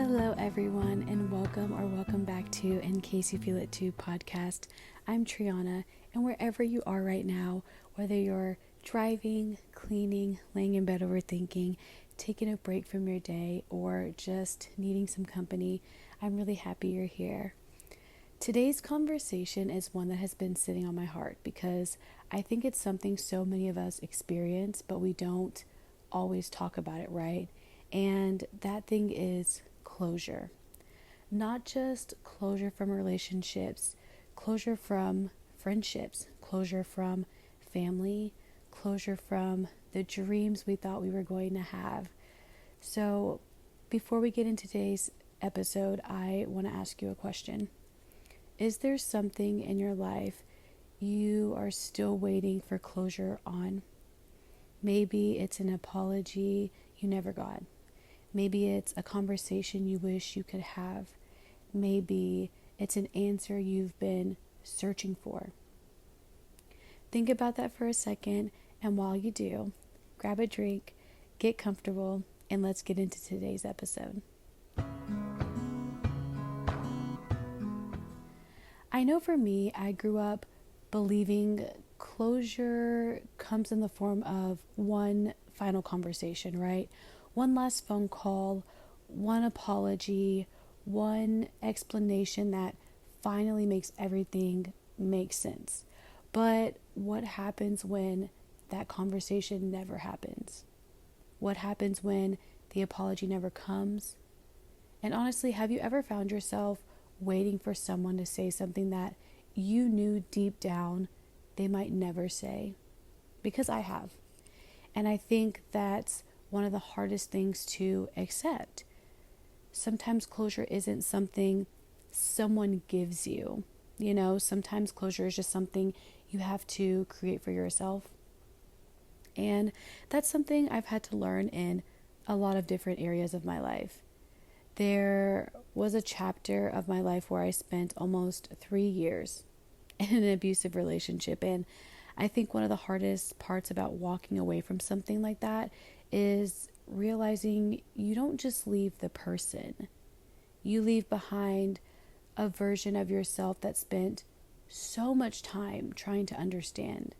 Hello, everyone, and welcome back to In Case You Feel It Too podcast. I'm Triana, and wherever you are right now, whether you're driving, cleaning, laying in bed overthinking, taking a break from your day, or just needing some company, I'm really happy you're here. Today's conversation is one that has been sitting on my heart because I think it's something so many of us experience, but we don't always talk about it, right? And that thing is closure. Not just closure from relationships, closure from friendships, closure from family, closure from the dreams we thought we were going to have. So, before we get into today's episode, I want to ask you a question. Is there something in your life you are still waiting for closure on? Maybe it's an apology you never got. Maybe it's a conversation you wish you could have. Maybe it's an answer you've been searching for. Think about that for a second, and while you do, grab a drink, get comfortable, and let's get into today's episode. I know for me, I grew up believing closure comes in the form of one final conversation, right? One last phone call, one apology, one explanation that finally makes everything make sense. But what happens when that conversation never happens? What happens when the apology never comes? And honestly, have you ever found yourself waiting for someone to say something that you knew deep down they might never say? Because I have. And I think that's one of the hardest things to accept. Sometimes closure isn't something someone gives you. Sometimes closure is just something you have to create for yourself. And that's something I've had to learn in a lot of different areas of my life. There was a chapter of my life where I spent almost 3 years in an abusive relationship. And I think one of the hardest parts about walking away from something like that is realizing you don't just leave the person. You leave behind a version of yourself that spent so much time trying to understand.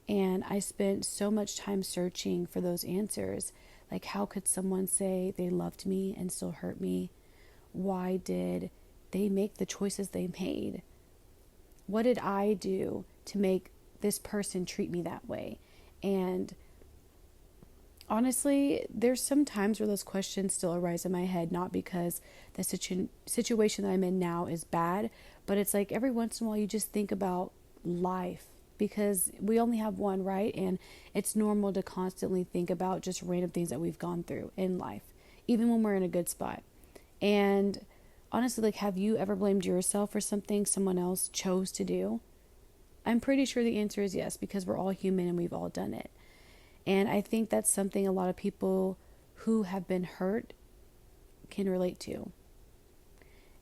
And I spent so much time searching for those answers. Like, how could someone say they loved me and still hurt me? Why did they make the choices they made? What did I do to make this person treat me that way? And honestly, there's some times where those questions still arise in my head, not because the situation that I'm in now is bad, but it's like every once in a while you just think about life, because we only have one, right? And it's normal to constantly think about just random things that we've gone through in life, even when we're in a good spot. And honestly, have you ever blamed yourself for something someone else chose to do? I'm pretty sure the answer is yes, because we're all human and we've all done it. And I think that's something a lot of people who have been hurt can relate to.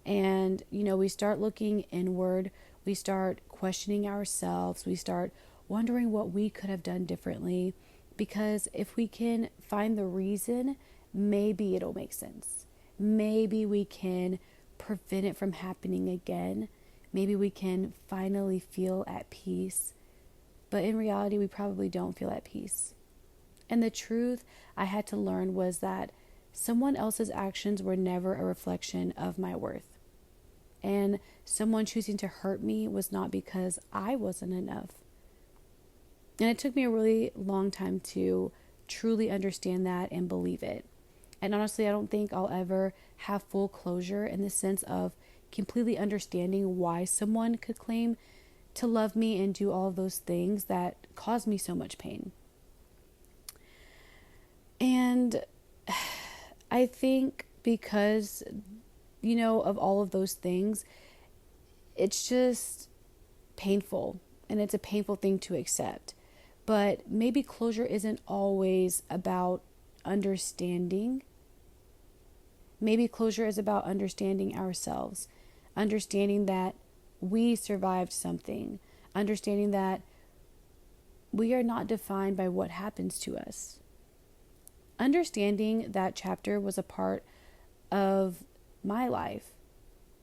And, we start looking inward, we start questioning ourselves, we start wondering what we could have done differently, because if we can find the reason, maybe it'll make sense. Maybe we can prevent it from happening again. Maybe we can finally feel at peace. But in reality, we probably don't feel at peace. And the truth I had to learn was that someone else's actions were never a reflection of my worth. And someone choosing to hurt me was not because I wasn't enough. And it took me a really long time to truly understand that and believe it. And honestly, I don't think I'll ever have full closure in the sense of completely understanding why someone could claim to love me and do all of those things that caused me so much pain. And I think because, of all of those things, it's just painful, and it's a painful thing to accept. But maybe closure isn't always about understanding. Maybe closure is about understanding ourselves, understanding that we survived something, understanding that we are not defined by what happens to us. Understanding that chapter was a part of my life,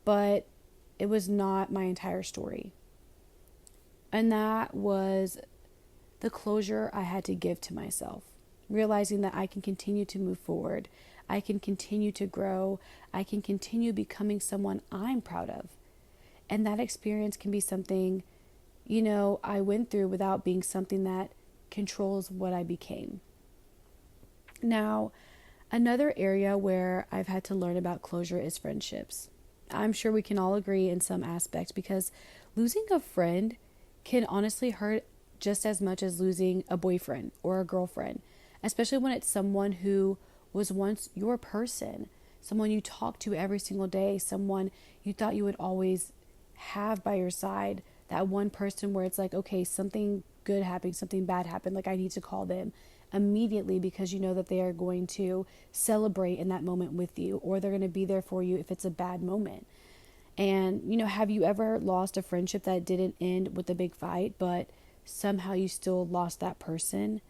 but it was not my entire story. And that was the closure I had to give to myself, realizing that I can continue to move forward. I can continue to grow. I can continue becoming someone I'm proud of. And that experience can be something, I went through without being something that controls what I became. Now, another area where I've had to learn about closure is friendships. I'm sure we can all agree in some aspects because losing a friend can honestly hurt just as much as losing a boyfriend or a girlfriend, especially when it's someone who was once your person, someone you talked to every single day, someone you thought you would always have by your side, that one person where it's like, okay, something good happened, something bad happened, like I need to call them immediately because you know that they are going to celebrate in that moment with you, or they're going to be there for you if it's a bad moment. And, have you ever lost a friendship that didn't end with a big fight, but somehow you still lost that person?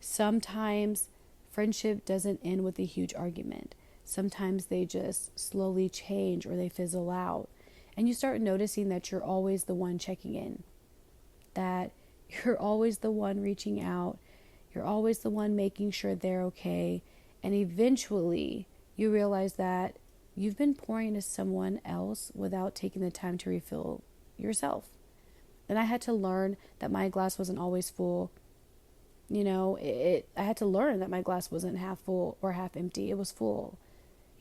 Sometimes friendship doesn't end with a huge argument. Sometimes they just slowly change or they fizzle out. And you start noticing that you're always the one checking in, that you're always the one reaching out, you're always the one making sure they're okay. And eventually you realize that you've been pouring into someone else without taking the time to refill yourself. And I had to learn that my glass wasn't always full. I had to learn that my glass wasn't half full or half empty. It was full.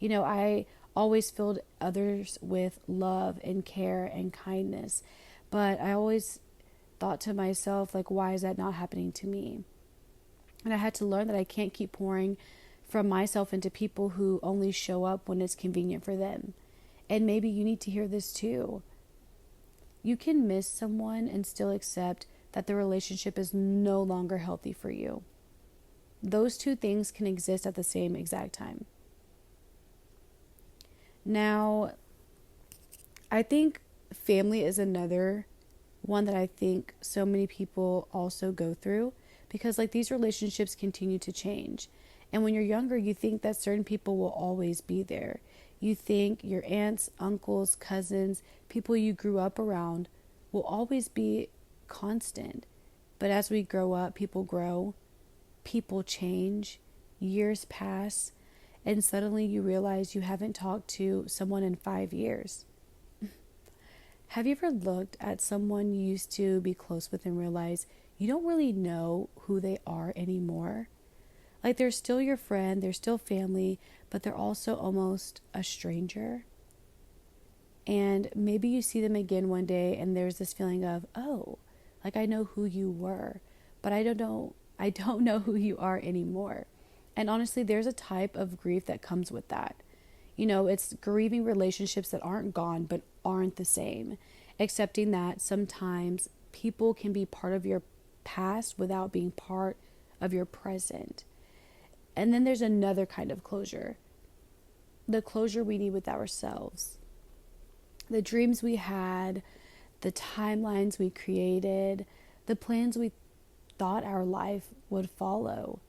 I always filled others with love and care and kindness. But I always thought to myself, like, why is that not happening to me? And I had to learn that I can't keep pouring from myself into people who only show up when it's convenient for them. And maybe you need to hear this too. You can miss someone and still accept that the relationship is no longer healthy for you. Those two things can exist at the same exact time. Now, I think family is another one that I think so many people also go through because like these relationships continue to change. And when you're younger, you think that certain people will always be there. You think your aunts, uncles, cousins, people you grew up around will always be constant. But as we grow up, people grow, people change, years pass, and suddenly you realize you haven't talked to someone in 5 years. Have you ever looked at someone you used to be close with and realize you don't really know who they are anymore? Like they're still your friend, they're still family, but they're also almost a stranger. And maybe you see them again one day and there's this feeling of, oh, like I know who you were, but I don't know who you are anymore. And honestly, there's a type of grief that comes with that. It's grieving relationships that aren't gone, but aren't the same. Accepting that sometimes people can be part of your past without being part of your present. And then there's another kind of closure. The closure we need with ourselves. The dreams we had, the timelines we created, the plans we thought our life would follow.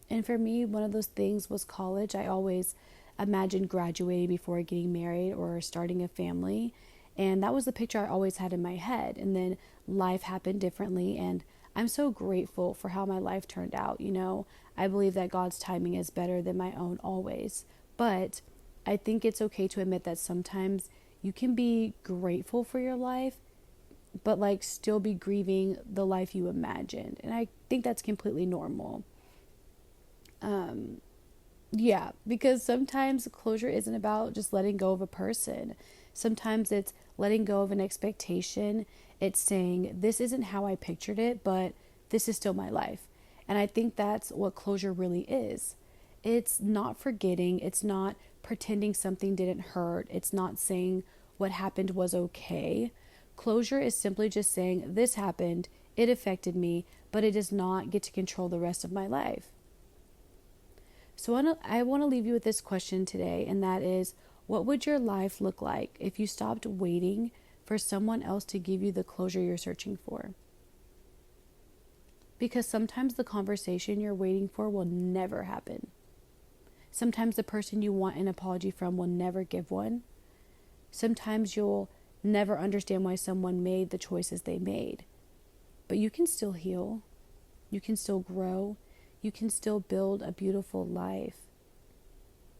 And for me, one of those things was college. I always imagined graduating before getting married or starting a family. And that was the picture I always had in my head. And then life happened differently. And I'm so grateful for how my life turned out. I believe that God's timing is better than my own always. But I think it's okay to admit that sometimes you can be grateful for your life, but like still be grieving the life you imagined. And I think that's completely normal. Yeah, because sometimes closure isn't about just letting go of a person. Sometimes it's letting go of an expectation. It's saying, this isn't how I pictured it, but this is still my life. And I think that's what closure really is. It's not forgetting. It's not pretending something didn't hurt. It's not saying what happened was okay. Closure is simply just saying, this happened, it affected me, but it does not get to control the rest of my life. So I want to leave you with this question today, and that is, what would your life look like if you stopped waiting for someone else to give you the closure you're searching for? Because sometimes the conversation you're waiting for will never happen. Sometimes the person you want an apology from will never give one. Sometimes you'll never understand why someone made the choices they made. But you can still heal. You can still grow. You can still build a beautiful life.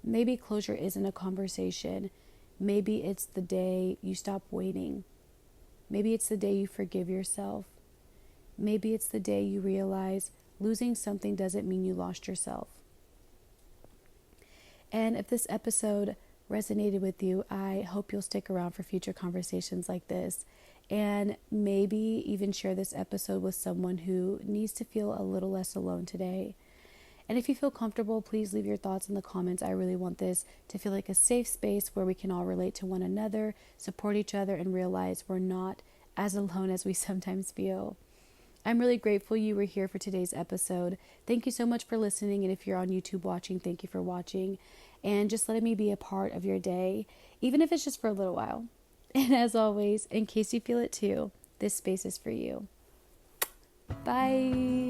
Maybe closure isn't a conversation. Maybe it's the day you stop waiting. Maybe it's the day you forgive yourself. Maybe it's the day you realize losing something doesn't mean you lost yourself. And if this episode resonated with you, I hope you'll stick around for future conversations like this, and maybe even share this episode with someone who needs to feel a little less alone today. And if you feel comfortable, please leave your thoughts in the comments. I really want this to feel like a safe space where we can all relate to one another, support each other, and realize we're not as alone as we sometimes feel. I'm really grateful you were here for today's episode. Thank you so much for listening. And if you're on YouTube watching, thank you for watching and just letting me be a part of your day, even if it's just for a little while. And as always, in case you feel it too, this space is for you. Bye.